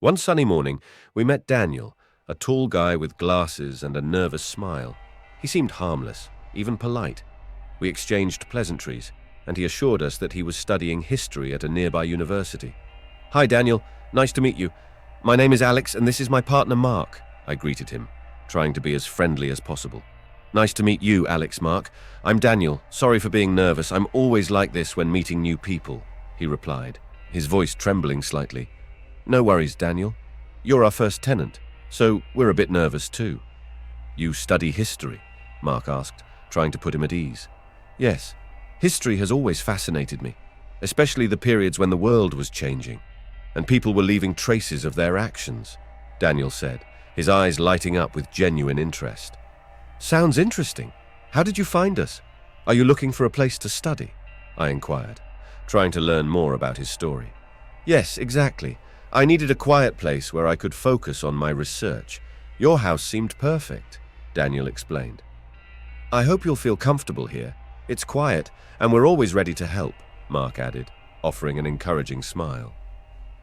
One sunny morning, we met Daniel, a tall guy with glasses and a nervous smile. He seemed harmless, even polite. We exchanged pleasantries, and he assured us that he was studying history at a nearby university. "Hi, Daniel. Nice to meet you. My name is Alex, and this is my partner, Mark," I greeted him, trying to be as friendly as possible. "Nice to meet you, Alex, Mark. I'm Daniel. Sorry for being nervous. I'm always like this when meeting new people," he replied, his voice trembling slightly. "No worries, Daniel. You're our first tenant, so we're a bit nervous too." "You study history?" Mark asked, trying to put him at ease. "Yes. History has always fascinated me, especially the periods when the world was changing, and people were leaving traces of their actions," Daniel said, his eyes lighting up with genuine interest. "Sounds interesting. How did you find us? Are you looking for a place to study?" I inquired, trying to learn more about his story. "Yes, exactly. I needed a quiet place where I could focus on my research. Your house seemed perfect," Daniel explained. "I hope you'll feel comfortable here. It's quiet, and we're always ready to help," Mark added, offering an encouraging smile.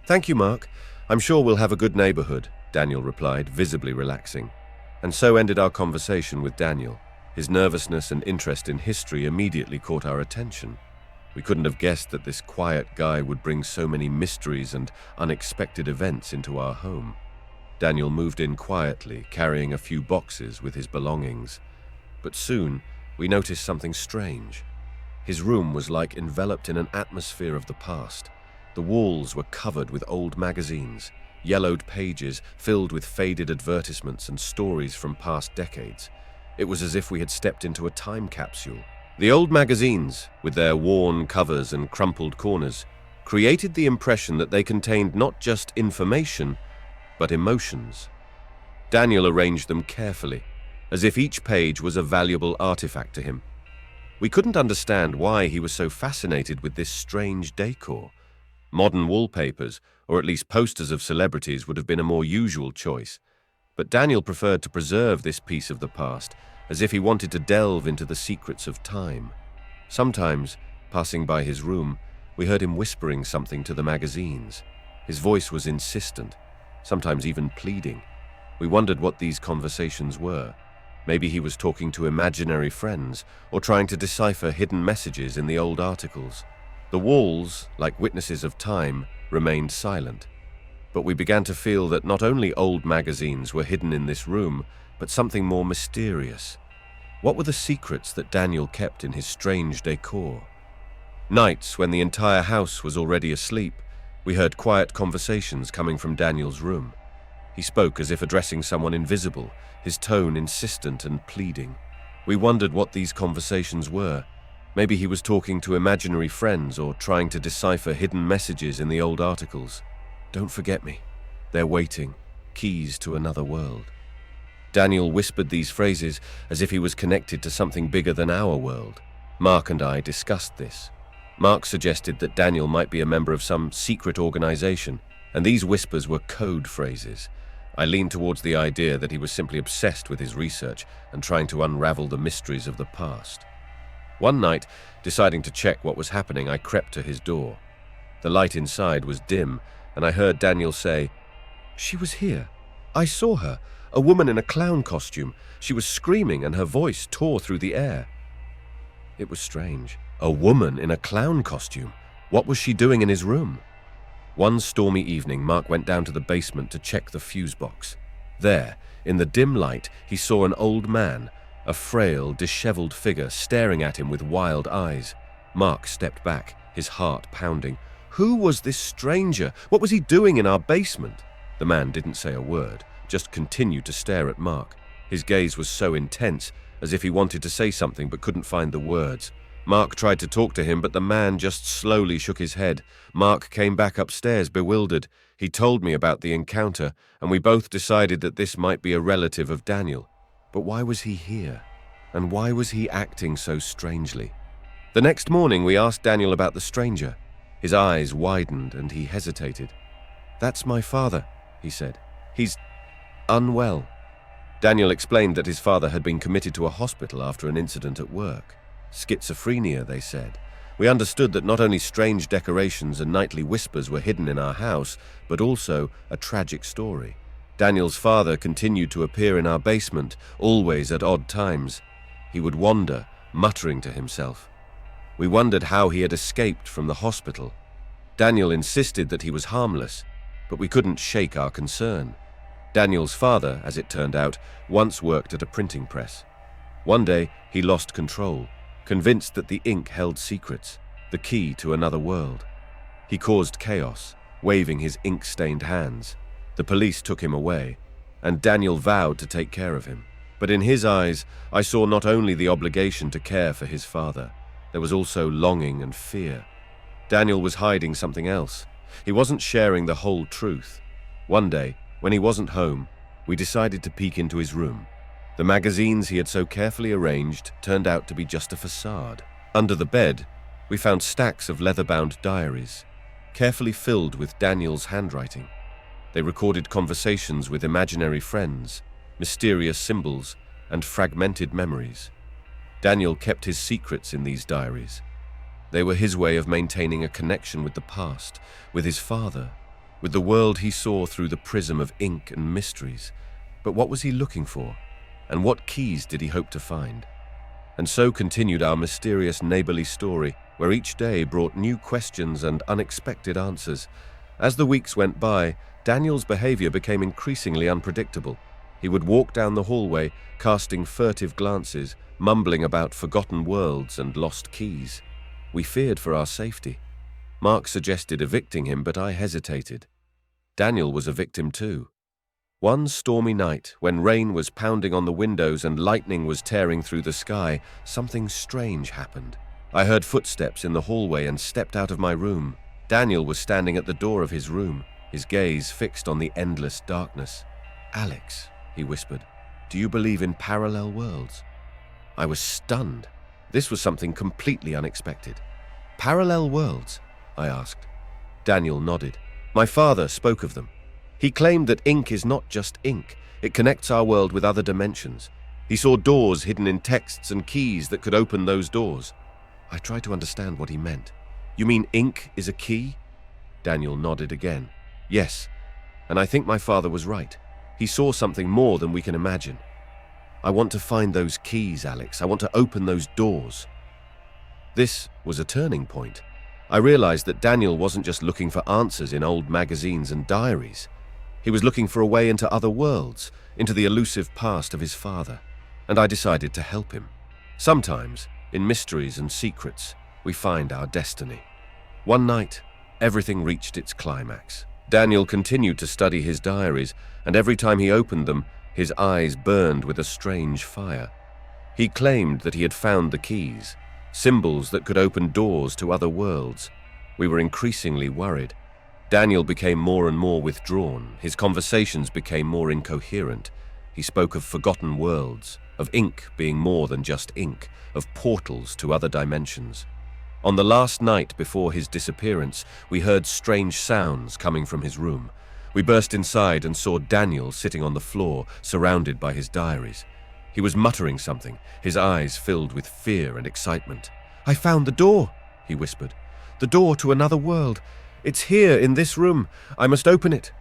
"Thank you, Mark. I'm sure we'll have a good neighborhood," Daniel replied, visibly relaxing. And so ended our conversation with Daniel. His nervousness and interest in history immediately caught our attention. We couldn't have guessed that this quiet guy would bring so many mysteries and unexpected events into our home. Daniel moved in quietly, carrying a few boxes with his belongings. But soon, we noticed something strange. His room was like enveloped in an atmosphere of the past. The walls were covered with old magazines, yellowed pages filled with faded advertisements and stories from past decades. It was as if we had stepped into a time capsule. The old magazines, with their worn covers and crumpled corners, created the impression that they contained not just information, but emotions. Daniel arranged them carefully, as if each page was a valuable artifact to him. We couldn't understand why he was so fascinated with this strange decor. Modern wallpapers, or at least posters of celebrities, would have been a more usual choice. But Daniel preferred to preserve this piece of the past, as if he wanted to delve into the secrets of time. Sometimes, passing by his room, we heard him whispering something to the magazines. His voice was insistent, sometimes even pleading. We wondered what these conversations were. Maybe he was talking to imaginary friends, or trying to decipher hidden messages in the old articles. The walls, like witnesses of time, remained silent. But we began to feel that not only old magazines were hidden in this room, but something more mysterious. What were the secrets that Daniel kept in his strange decor? Nights, when the entire house was already asleep, we heard quiet conversations coming from Daniel's room. He spoke as if addressing someone invisible, his tone insistent and pleading. We wondered what these conversations were. Maybe he was talking to imaginary friends or trying to decipher hidden messages in the old articles. "Don't forget me. They're waiting. Keys to another world." Daniel whispered these phrases as if he was connected to something bigger than our world. Mark and I discussed this. Mark suggested that Daniel might be a member of some secret organization, and these whispers were code phrases. I leaned towards the idea that he was simply obsessed with his research and trying to unravel the mysteries of the past. One night, deciding to check what was happening, I crept to his door. The light inside was dim, and I heard Daniel say, "She was here. I saw her. A woman in a clown costume. She was screaming and her voice tore through the air." It was strange. A woman in a clown costume. What was she doing in his room? One stormy evening, Mark went down to the basement to check the fuse box. There, in the dim light, he saw an old man, a frail, disheveled figure staring at him with wild eyes. Mark stepped back, his heart pounding. Who was this stranger? What was he doing in our basement? The man didn't say a word, just continued to stare at Mark. His gaze was so intense, as if he wanted to say something but couldn't find the words. Mark tried to talk to him, but the man just slowly shook his head. Mark came back upstairs, bewildered. He told me about the encounter, and we both decided that this might be a relative of Daniel. But why was he here? And why was he acting so strangely? The next morning, we asked Daniel about the stranger. His eyes widened and he hesitated. "That's my father," he said. "He's unwell." Daniel explained that his father had been committed to a hospital after an incident at work. Schizophrenia, they said. We understood that not only strange decorations and nightly whispers were hidden in our house, but also a tragic story. Daniel's father continued to appear in our basement, always at odd times. He would wander, muttering to himself. We wondered how he had escaped from the hospital. Daniel insisted that he was harmless, but we couldn't shake our concern. Daniel's father, as it turned out, once worked at a printing press. One day, he lost control, convinced that the ink held secrets, the key to another world. He caused chaos, waving his ink-stained hands. The police took him away, and Daniel vowed to take care of him. But in his eyes, I saw not only the obligation to care for his father, there was also longing and fear. Daniel was hiding something else. He wasn't sharing the whole truth. One day, when he wasn't home, we decided to peek into his room. The magazines he had so carefully arranged turned out to be just a facade. Under the bed, we found stacks of leather-bound diaries, carefully filled with Daniel's handwriting. They recorded conversations with imaginary friends, mysterious symbols, and fragmented memories. Daniel kept his secrets in these diaries. They were his way of maintaining a connection with the past, with his father, with the world he saw through the prism of ink and mysteries. But what was he looking for? And what keys did he hope to find? And so continued our mysterious neighborly story, where each day brought new questions and unexpected answers. As the weeks went by, Daniel's behavior became increasingly unpredictable. He would walk down the hallway, casting furtive glances, mumbling about forgotten worlds and lost keys. We feared for our safety. Mark suggested evicting him, but I hesitated. Daniel was a victim too. One stormy night, when rain was pounding on the windows and lightning was tearing through the sky, something strange happened. I heard footsteps in the hallway and stepped out of my room. Daniel was standing at the door of his room, his gaze fixed on the endless darkness. "Alex," he whispered, "do you believe in parallel worlds?" I was stunned. This was something completely unexpected. "Parallel worlds?" I asked. Daniel nodded. "My father spoke of them. He claimed that ink is not just ink. It connects our world with other dimensions. He saw doors hidden in texts and keys that could open those doors." I tried to understand what he meant. "You mean ink is a key?" Daniel nodded again. "Yes, and I think my father was right. He saw something more than we can imagine. I want to find those keys, Alex. I want to open those doors." This was a turning point. I realized that Daniel wasn't just looking for answers in old magazines and diaries. He was looking for a way into other worlds, into the elusive past of his father, and I decided to help him. Sometimes, in mysteries and secrets, we find our destiny. One night, everything reached its climax. Daniel continued to study his diaries, and every time he opened them, his eyes burned with a strange fire. He claimed that he had found the keys, symbols that could open doors to other worlds. We were increasingly worried. Daniel became more and more withdrawn. His conversations became more incoherent. He spoke of forgotten worlds, of ink being more than just ink, of portals to other dimensions. On the last night before his disappearance, we heard strange sounds coming from his room. We burst inside and saw Daniel sitting on the floor, surrounded by his diaries. He was muttering something, his eyes filled with fear and excitement. "I found the door," he whispered. "The door to another world. It's here in this room. I must open it."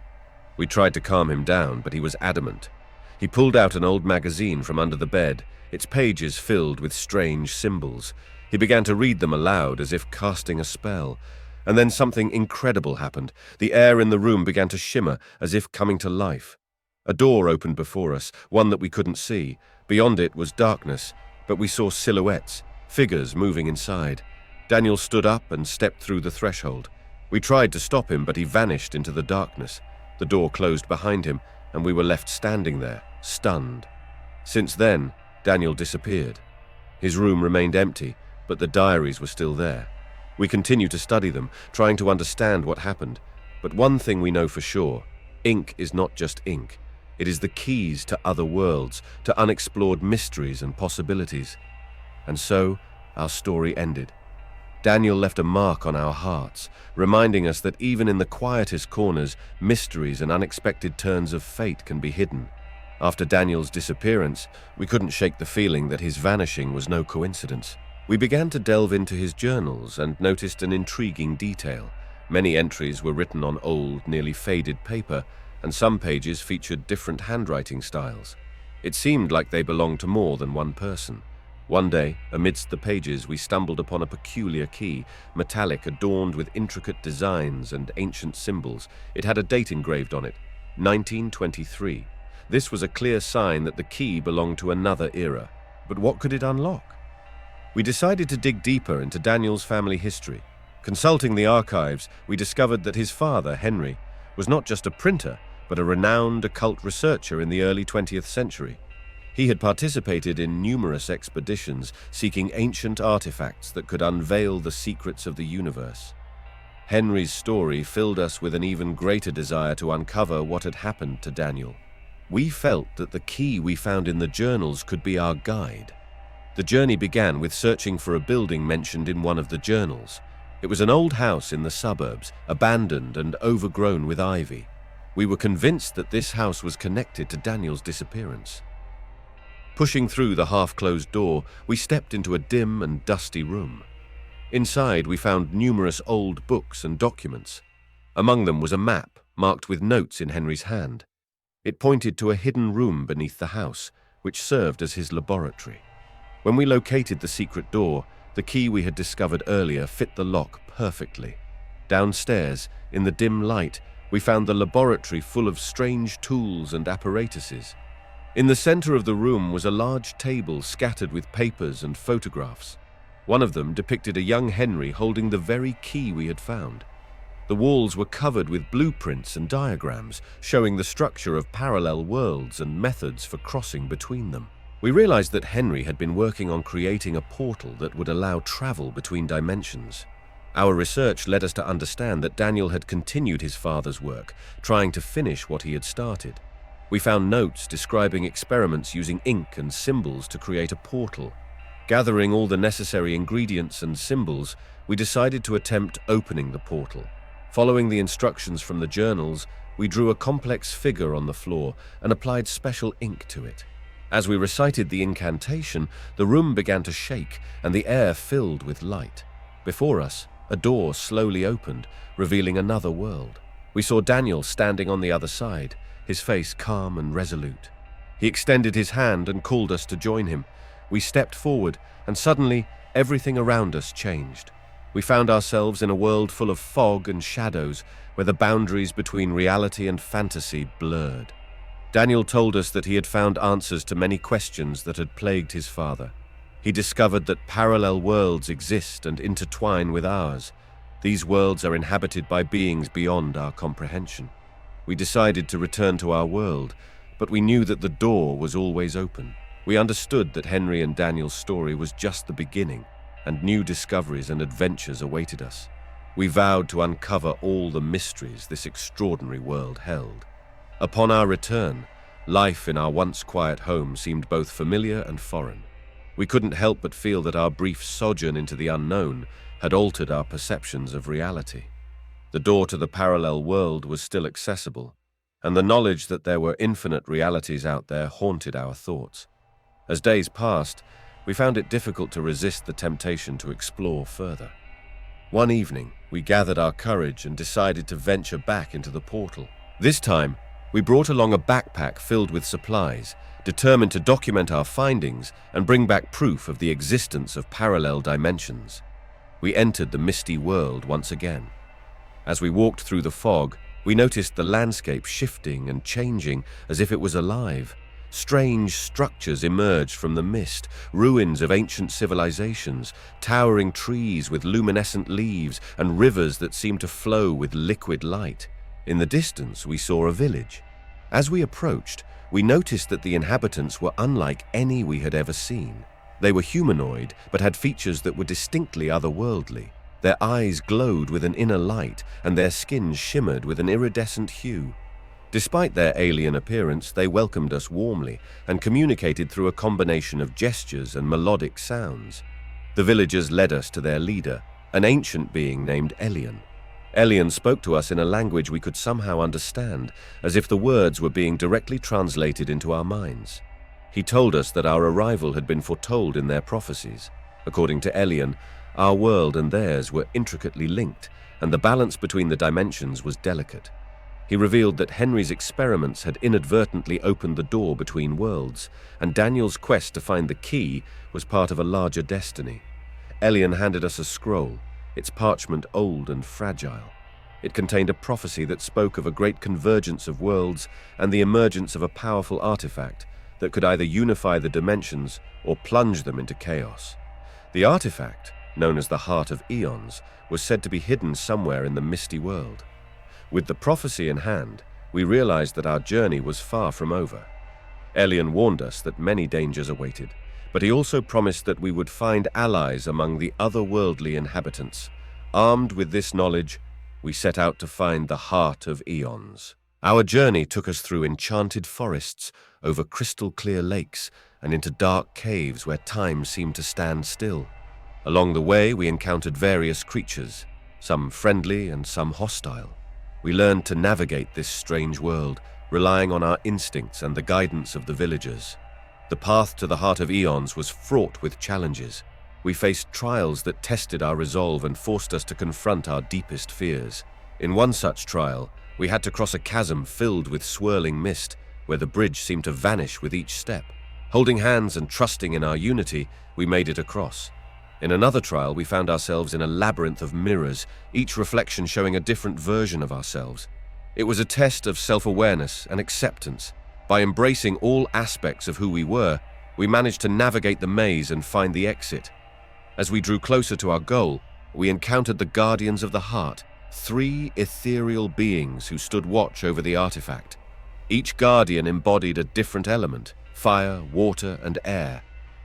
We tried to calm him down, but he was adamant. He pulled out an old magazine from under the bed, its pages filled with strange symbols. He began to read them aloud as if casting a spell. And then something incredible happened. The air in the room began to shimmer as if coming to life. A door opened before us, one that we couldn't see. Beyond it was darkness, but we saw silhouettes, figures moving inside. Daniel stood up and stepped through the threshold. We tried to stop him, but he vanished into the darkness. The door closed behind him, and we were left standing there, stunned. Since then, Daniel disappeared. His room remained empty, but the diaries were still there. We continued to study them, trying to understand what happened. But one thing we know for sure, ink is not just ink. It is the keys to other worlds, to unexplored mysteries and possibilities. And so, our story ended. Daniel left a mark on our hearts, reminding us that even in the quietest corners, mysteries and unexpected turns of fate can be hidden. After Daniel's disappearance, we couldn't shake the feeling that his vanishing was no coincidence. We began to delve into his journals and noticed an intriguing detail. Many entries were written on old, nearly faded paper, and some pages featured different handwriting styles. It seemed like they belonged to more than one person. One day, amidst the pages, we stumbled upon a peculiar key, metallic, adorned with intricate designs and ancient symbols. It had a date engraved on it, 1923. This was a clear sign that the key belonged to another era. But what could it unlock? We decided to dig deeper into Daniel's family history. Consulting the archives, we discovered that his father, Henry, was not just a printer, but a renowned occult researcher in the early 20th century. He had participated in numerous expeditions seeking ancient artifacts that could unveil the secrets of the universe. Henry's story filled us with an even greater desire to uncover what had happened to Daniel. We felt that the key we found in the journals could be our guide. The journey began with searching for a building mentioned in one of the journals. It was an old house in the suburbs, abandoned and overgrown with ivy. We were convinced that this house was connected to Daniel's disappearance. Pushing through the half-closed door, we stepped into a dim and dusty room. Inside, we found numerous old books and documents. Among them was a map marked with notes in Henry's hand. It pointed to a hidden room beneath the house, which served as his laboratory. When we located the secret door, the key we had discovered earlier fit the lock perfectly. Downstairs, in the dim light, we found the laboratory full of strange tools and apparatuses. In the center of the room was a large table scattered with papers and photographs. One of them depicted a young Henry holding the very key we had found. The walls were covered with blueprints and diagrams showing the structure of parallel worlds and methods for crossing between them. We realized that Henry had been working on creating a portal that would allow travel between dimensions. Our research led us to understand that Daniel had continued his father's work, trying to finish what he had started. We found notes describing experiments using ink and symbols to create a portal. Gathering all the necessary ingredients and symbols, we decided to attempt opening the portal. Following the instructions from the journals, we drew a complex figure on the floor and applied special ink to it. As we recited the incantation, the room began to shake and the air filled with light. Before us, a door slowly opened, revealing another world. We saw Daniel standing on the other side, his face calm and resolute. He extended his hand and called us to join him. We stepped forward, and suddenly everything around us changed. We found ourselves in a world full of fog and shadows, where the boundaries between reality and fantasy blurred. Daniel told us that he had found answers to many questions that had plagued his father. He discovered that parallel worlds exist and intertwine with ours. These worlds are inhabited by beings beyond our comprehension. We decided to return to our world, but we knew that the door was always open. We understood that Henry and Daniel's story was just the beginning, and new discoveries and adventures awaited us. We vowed to uncover all the mysteries this extraordinary world held. Upon our return, life in our once quiet home seemed both familiar and foreign. We couldn't help but feel that our brief sojourn into the unknown had altered our perceptions of reality. The door to the parallel world was still accessible, and the knowledge that there were infinite realities out there haunted our thoughts. As days passed, we found it difficult to resist the temptation to explore further. One evening, we gathered our courage and decided to venture back into the portal. This time, we brought along a backpack filled with supplies, determined to document our findings and bring back proof of the existence of parallel dimensions. We entered the misty world once again. As we walked through the fog, we noticed the landscape shifting and changing as if it was alive. Strange structures emerged from the mist, ruins of ancient civilizations, towering trees with luminescent leaves, and rivers that seemed to flow with liquid light. In the distance, we saw a village. As we approached, we noticed that the inhabitants were unlike any we had ever seen. They were humanoid, but had features that were distinctly otherworldly. Their eyes glowed with an inner light, and their skin shimmered with an iridescent hue. Despite their alien appearance, they welcomed us warmly and communicated through a combination of gestures and melodic sounds. The villagers led us to their leader, an ancient being named Elian. Elian spoke to us in a language we could somehow understand, as if the words were being directly translated into our minds. He told us that our arrival had been foretold in their prophecies. According to Elian, our world and theirs were intricately linked, and the balance between the dimensions was delicate. He revealed that Henry's experiments had inadvertently opened the door between worlds, and Daniel's quest to find the key was part of a larger destiny. Elian handed us a scroll, its parchment old and fragile. It contained a prophecy that spoke of a great convergence of worlds and the emergence of a powerful artifact that could either unify the dimensions or plunge them into chaos. The artifact, known as the Heart of Eons, was said to be hidden somewhere in the misty world. With the prophecy in hand, we realized that our journey was far from over. Elian warned us that many dangers awaited, but he also promised that we would find allies among the otherworldly inhabitants. Armed with this knowledge, we set out to find the Heart of Eons. Our journey took us through enchanted forests, over crystal-clear lakes, and into dark caves where time seemed to stand still. Along the way, we encountered various creatures, some friendly and some hostile. We learned to navigate this strange world, relying on our instincts and the guidance of the villagers. The path to the Heart of Eons was fraught with challenges. We faced trials that tested our resolve and forced us to confront our deepest fears. In one such trial, we had to cross a chasm filled with swirling mist, where the bridge seemed to vanish with each step. Holding hands and trusting in our unity, we made it across. In another trial, we found ourselves in a labyrinth of mirrors, each reflection showing a different version of ourselves. It was a test of self-awareness and acceptance. By embracing all aspects of who we were, we managed to navigate the maze and find the exit. As we drew closer to our goal, we encountered the Guardians of the Heart, 3 ethereal beings who stood watch over the artifact. Each guardian embodied a different element: fire, water, and air.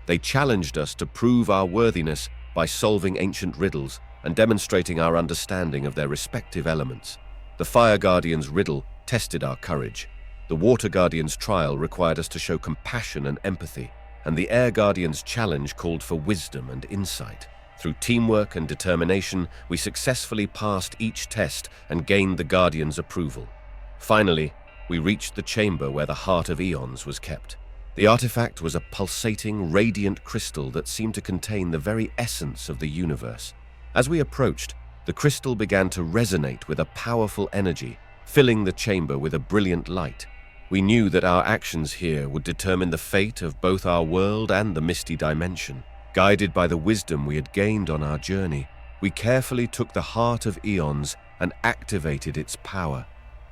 They challenged us to prove our worthiness by solving ancient riddles and demonstrating our understanding of their respective elements. The Fire Guardian's riddle tested our courage. The Water Guardian's trial required us to show compassion and empathy, and the Air Guardian's challenge called for wisdom and insight. Through teamwork and determination, we successfully passed each test and gained the Guardian's approval. Finally, we reached the chamber where the Heart of Eons was kept. The artifact was a pulsating, radiant crystal that seemed to contain the very essence of the universe. As we approached, the crystal began to resonate with a powerful energy, filling the chamber with a brilliant light. We knew that our actions here would determine the fate of both our world and the misty dimension. Guided by the wisdom we had gained on our journey, we carefully took the Heart of Eons and activated its power.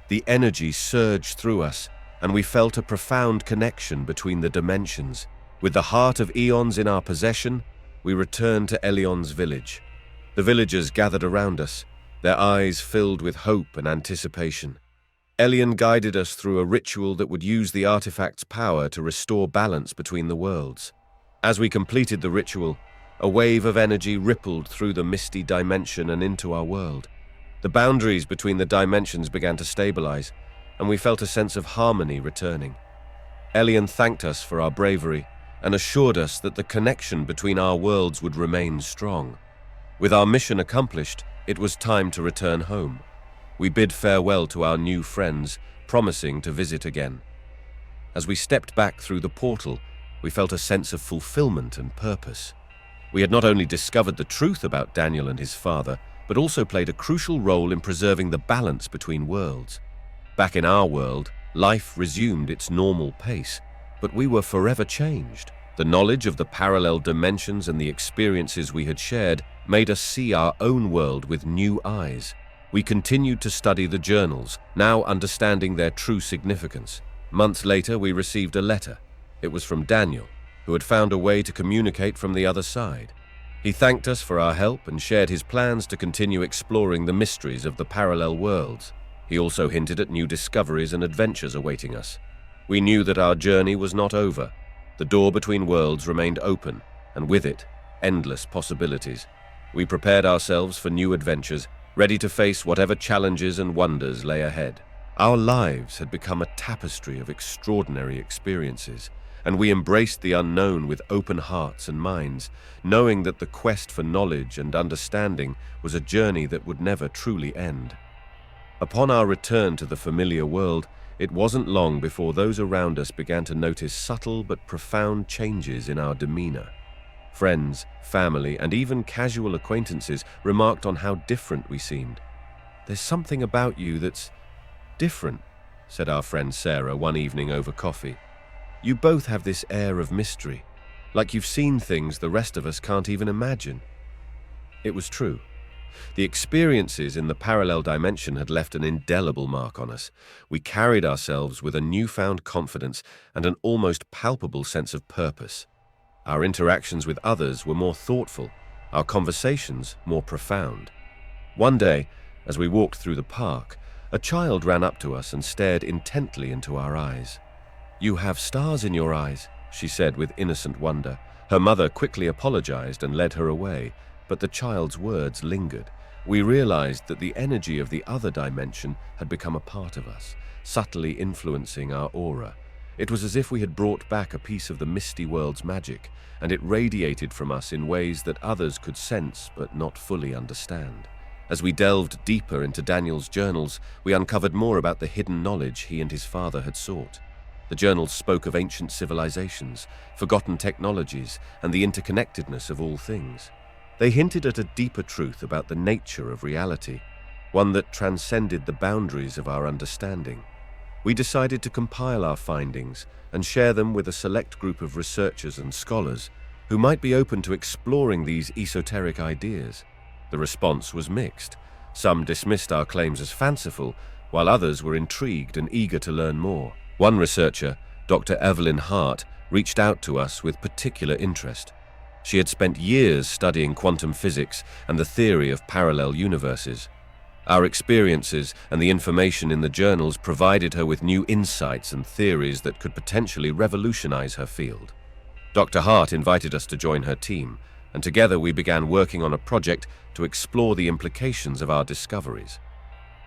The energy surged through us, and we felt a profound connection between the dimensions. With the Heart of Eons in our possession, we returned to Elion's village. The villagers gathered around us, their eyes filled with hope and anticipation. Elian guided us through a ritual that would use the artifact's power to restore balance between the worlds. As we completed the ritual, a wave of energy rippled through the misty dimension and into our world. The boundaries between the dimensions began to stabilize, and we felt a sense of harmony returning. Elian thanked us for our bravery and assured us that the connection between our worlds would remain strong. With our mission accomplished, it was time to return home. We bid farewell to our new friends, promising to visit again. As we stepped back through the portal, we felt a sense of fulfillment and purpose. We had not only discovered the truth about Daniel and his father, but also played a crucial role in preserving the balance between worlds. Back in our world, life resumed its normal pace, but we were forever changed. The knowledge of the parallel dimensions and the experiences we had shared made us see our own world with new eyes. We continued to study the journals, now understanding their true significance. Months later, we received a letter. It was from Daniel, who had found a way to communicate from the other side. He thanked us for our help and shared his plans to continue exploring the mysteries of the parallel worlds. He also hinted at new discoveries and adventures awaiting us. We knew that our journey was not over. The door between worlds remained open, and with it, endless possibilities. We prepared ourselves for new adventures, ready to face whatever challenges and wonders lay ahead. Our lives had become a tapestry of extraordinary experiences, and we embraced the unknown with open hearts and minds, knowing that the quest for knowledge and understanding was a journey that would never truly end. Upon our return to the familiar world, it wasn't long before those around us began to notice subtle but profound changes in our demeanor. Friends, family, and even casual acquaintances remarked on how different we seemed. "There's something about you that's different," said our friend Sarah one evening over coffee. "You both have this air of mystery, like you've seen things the rest of us can't even imagine." It was true. The experiences in the parallel dimension had left an indelible mark on us. We carried ourselves with a newfound confidence and an almost palpable sense of purpose. Our interactions with others were more thoughtful, our conversations more profound. One day, as we walked through the park, a child ran up to us and stared intently into our eyes. "You have stars in your eyes," she said with innocent wonder. Her mother quickly apologized and led her away, but the child's words lingered. We realized that the energy of the other dimension had become a part of us, subtly influencing our aura. It was as if we had brought back a piece of the misty world's magic, and it radiated from us in ways that others could sense but not fully understand. As we delved deeper into Daniel's journals, we uncovered more about the hidden knowledge he and his father had sought. The journals spoke of ancient civilizations, forgotten technologies, and the interconnectedness of all things. They hinted at a deeper truth about the nature of reality, one that transcended the boundaries of our understanding. We decided to compile our findings and share them with a select group of researchers and scholars who might be open to exploring these esoteric ideas. The response was mixed. Some dismissed our claims as fanciful, while others were intrigued and eager to learn more. One researcher, Dr. Evelyn Hart, reached out to us with particular interest. She had spent years studying quantum physics and the theory of parallel universes. Our experiences and the information in the journals provided her with new insights and theories that could potentially revolutionize her field. Dr. Hart invited us to join her team, and together we began working on a project to explore the implications of our discoveries.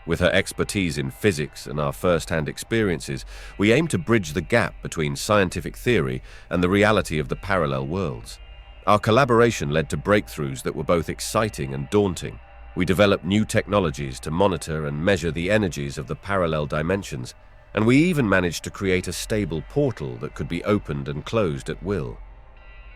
With her expertise in physics and our first-hand experiences, we aimed to bridge the gap between scientific theory and the reality of the parallel worlds. Our collaboration led to breakthroughs that were both exciting and daunting. We developed new technologies to monitor and measure the energies of the parallel dimensions, and we even managed to create a stable portal that could be opened and closed at will.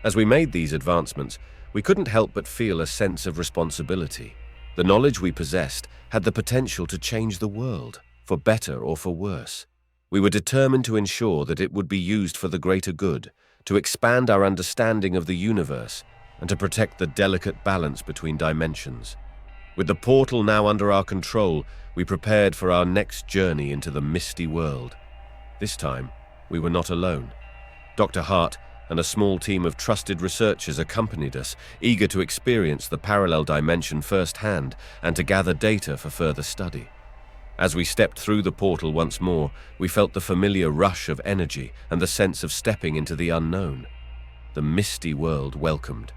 As we made these advancements, we couldn't help but feel a sense of responsibility. The knowledge we possessed had the potential to change the world, for better or for worse. We were determined to ensure that it would be used for the greater good, to expand our understanding of the universe, and to protect the delicate balance between dimensions. With the portal now under our control, we prepared for our next journey into the misty world. This time, we were not alone. Dr. Hart and a small team of trusted researchers accompanied us, eager to experience the parallel dimension firsthand and to gather data for further study. As we stepped through the portal once more, we felt the familiar rush of energy and the sense of stepping into the unknown. The misty world welcomed.